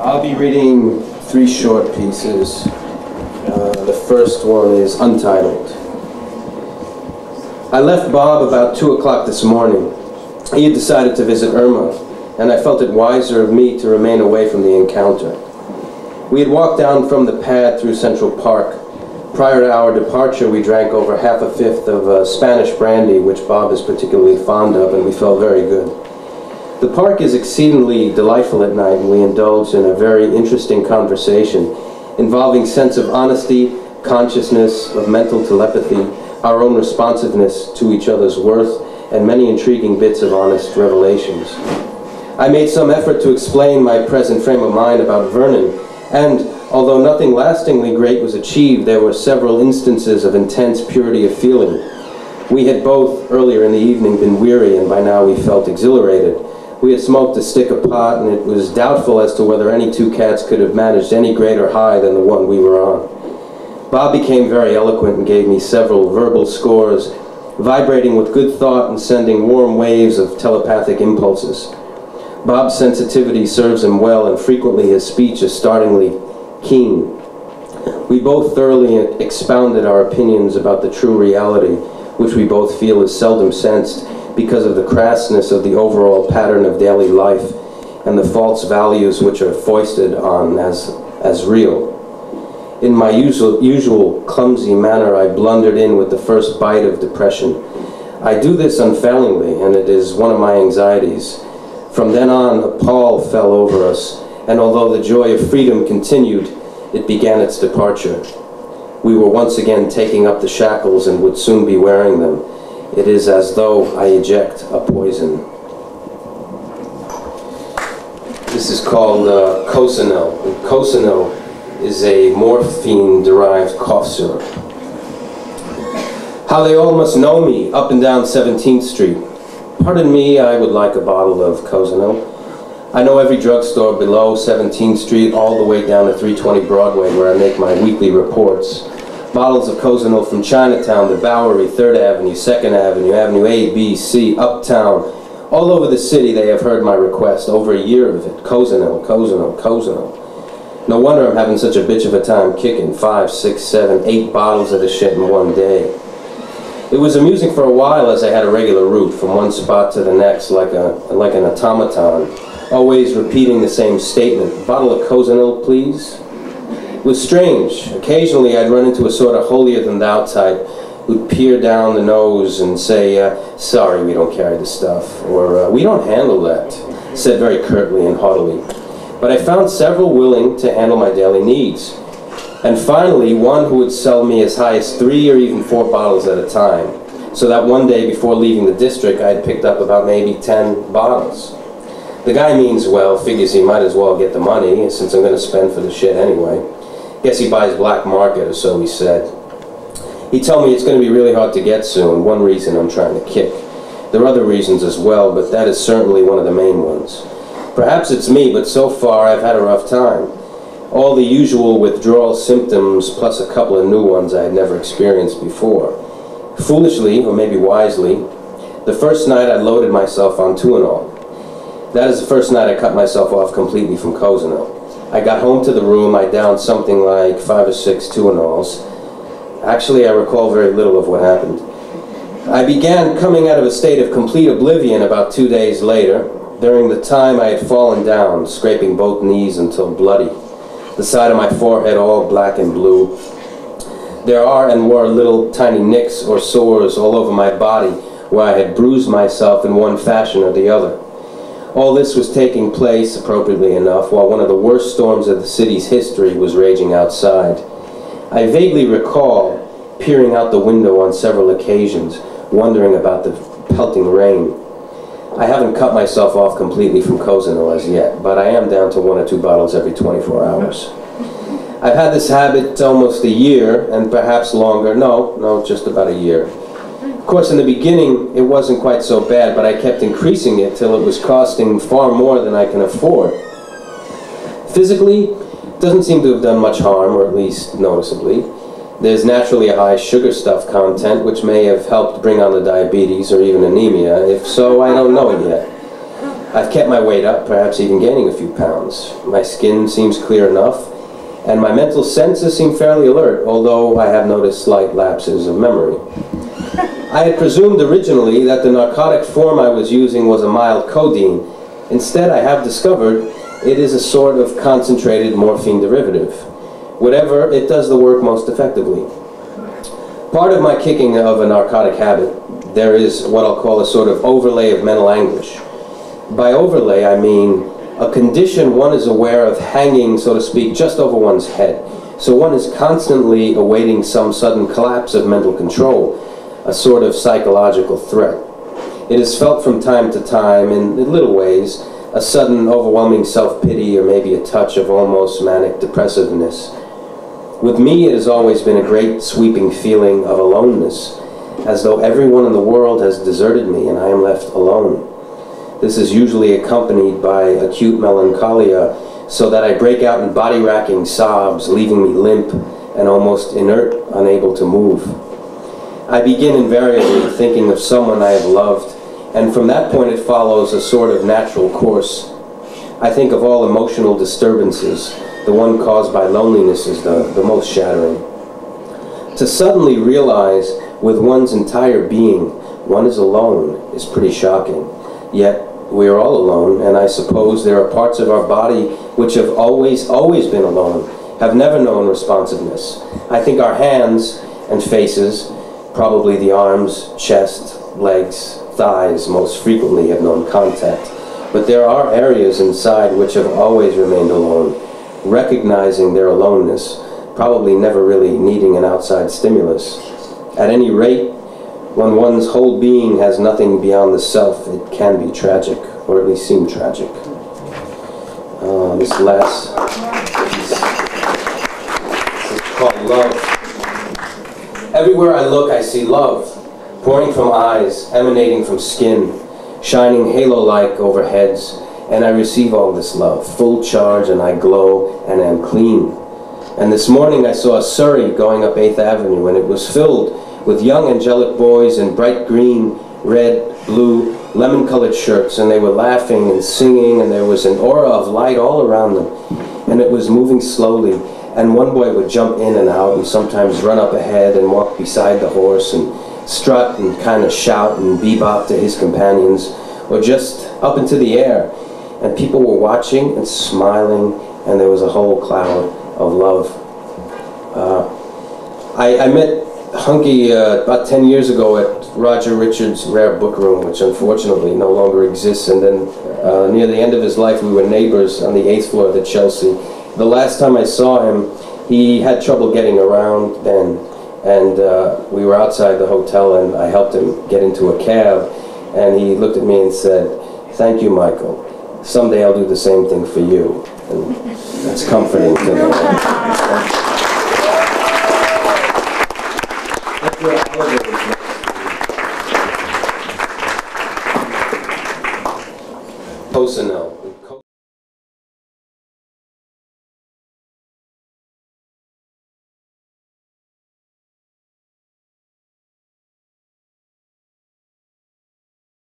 I'll be reading 3 short pieces. The first one is Untitled. I left Bob about 2 o'clock this morning. He had decided to visit Irma, and I felt it wiser of me to remain away from the encounter. We had walked down from the pad through Central Park. Prior to our departure, we drank over half a fifth of Spanish brandy, which Bob is particularly fond of, and we felt very good. The park is exceedingly delightful at night, and we indulged in a very interesting conversation involving sense of honesty, consciousness of mental telepathy, our own responsiveness to each other's worth, and many intriguing bits of honest revelations. I made some effort to explain my present frame of mind about Vernon, and although nothing lastingly great was achieved, there were several instances of intense purity of feeling. We had both, earlier in the evening, been weary, and by now we felt exhilarated. We had smoked a stick of pot, and it was doubtful as to whether any 2 cats could have managed any greater high than the one we were on. Bob became very eloquent and gave me several verbal scores, vibrating with good thought and sending warm waves of telepathic impulses. Bob's sensitivity serves him well, and frequently his speech is startlingly keen. We both thoroughly expounded our opinions about the true reality, which we both feel is seldom sensed because of the crassness of the overall pattern of daily life and the false values which are foisted on as real. In my usual clumsy manner, I blundered in with the first bite of depression. I do this unfailingly, and it is one of my anxieties. From then on, a pall fell over us, and although the joy of freedom continued, it began its departure. We were once again taking up the shackles and would soon be wearing them. It is as though I eject a poison. This is called Cosinel. Cosinel is a morphine-derived cough syrup. How they all must know me up and down 17th Street. Pardon me, I would like a bottle of Cosinel. I know every drugstore below 17th Street all the way down to 320 Broadway, where I make my weekly reports. Bottles of Cosinel from Chinatown, the Bowery, 3rd Avenue, 2nd Avenue, Avenue A, B, C, Uptown. All over the city they have heard my request, over a year of it. Cosinel, Cosinel, Cosinel. No wonder I'm having such a bitch of a time kicking 5, 6, 7, 8 bottles of the shit in one day. It was amusing for a while as I had a regular route from one spot to the next like an automaton, always repeating the same statement. Bottle of Cosinel, please? It was strange. Occasionally I'd run into a sort of holier-than-thou type who'd peer down the nose and say, sorry, we don't carry the stuff, or we don't handle that, said very curtly and haughtily. But I found several willing to handle my daily needs. And finally, one who would sell me as high as 3 or even 4 bottles at a time, so that one day before leaving the district, I had picked up about maybe 10 bottles. The guy means well, figures he might as well get the money, since I'm going to spend for the shit anyway. Guess he buys black market, or so he said. He told me it's going to be really hard to get soon, one reason I'm trying to kick. There are other reasons as well, but that is certainly one of the main ones. Perhaps it's me, but so far I've had a rough time. All the usual withdrawal symptoms, plus a couple of new ones I had never experienced before. Foolishly, or maybe wisely, the first night I loaded myself on Tuinol. That is the first night I cut myself off completely from Cosinel. I got home to the room, I downed something like 5 or 6 Tuinols. Actually, I recall very little of what happened. I began coming out of a state of complete oblivion about 2 days later. During the time I had fallen down, scraping both knees until bloody. The side of my forehead all black and blue. There are and were little tiny nicks or sores all over my body where I had bruised myself in one fashion or the other. All this was taking place, appropriately enough, while one of the worst storms of the city's history was raging outside. I vaguely recall peering out the window on several occasions, wondering about the pelting rain. I haven't cut myself off completely from Cosinel as yet, but I am down to 1 or 2 bottles every 24 hours. I've had this habit almost a year, and perhaps longer. No, just about a year. Of course, in the beginning, it wasn't quite so bad, but I kept increasing it till it was costing far more than I can afford. Physically, it doesn't seem to have done much harm, or at least noticeably. There's naturally a high sugar stuff content, which may have helped bring on the diabetes or even anemia. If so, I don't know it yet. I've kept my weight up, perhaps even gaining a few pounds. My skin seems clear enough, and my mental senses seem fairly alert, although I have noticed slight lapses of memory. I had presumed originally that the narcotic form I was using was a mild codeine. Instead, I have discovered it is a sort of concentrated morphine derivative. Whatever, it does the work most effectively. Part of my kicking of a narcotic habit, there is what I'll call a sort of overlay of mental anguish. By overlay, I mean a condition one is aware of hanging, so to speak, just over one's head. So one is constantly awaiting some sudden collapse of mental control, a sort of psychological threat. It is felt from time to time, in little ways, a sudden overwhelming self-pity or maybe a touch of almost manic depressiveness. With me, it has always been a great sweeping feeling of aloneness, as though everyone in the world has deserted me and I am left alone. This is usually accompanied by acute melancholia, so that I break out in body-racking sobs, leaving me limp and almost inert, unable to move. I begin invariably thinking of someone I have loved, and from that point it follows a sort of natural course. I think of all emotional disturbances. The one caused by loneliness is the most shattering. To suddenly realize with one's entire being one is alone is pretty shocking. Yet we are all alone, and I suppose there are parts of our body which have always been alone, have never known responsiveness. I think our hands and faces, probably the arms, chest, legs, thighs most frequently have known contact. But there are areas inside which have always remained alone, recognizing their aloneness, probably never really needing an outside stimulus. At any rate, when one's whole being has nothing beyond the self, it can be tragic, or at least seem tragic. This last piece is called Love. Everywhere I look, I see love, pouring from eyes, emanating from skin, shining halo-like over heads, and I receive all this love, full charge, and I glow, and am clean. And this morning I saw a Surrey going up 8th Avenue, and it was filled with young angelic boys in bright green, red, blue, lemon-colored shirts, and they were laughing and singing, and there was an aura of light all around them, and it was moving slowly, and one boy would jump in and out and sometimes run up ahead and walk beside the horse and strut and kind of shout and bebop to his companions, or just up into the air, and people were watching and smiling, and there was a whole cloud of love. I met Huncke about 10 years ago at Roger Richards' Rare Book Room, which unfortunately no longer exists, and then near the end of his life we were neighbors on the 8th floor of the Chelsea. The last time I saw him, he had trouble getting around then, and we were outside the hotel and I helped him get into a cab, and he looked at me and said, "Thank you, Michael. Someday I'll do the same thing for you." And that's comforting to me. Cosinel.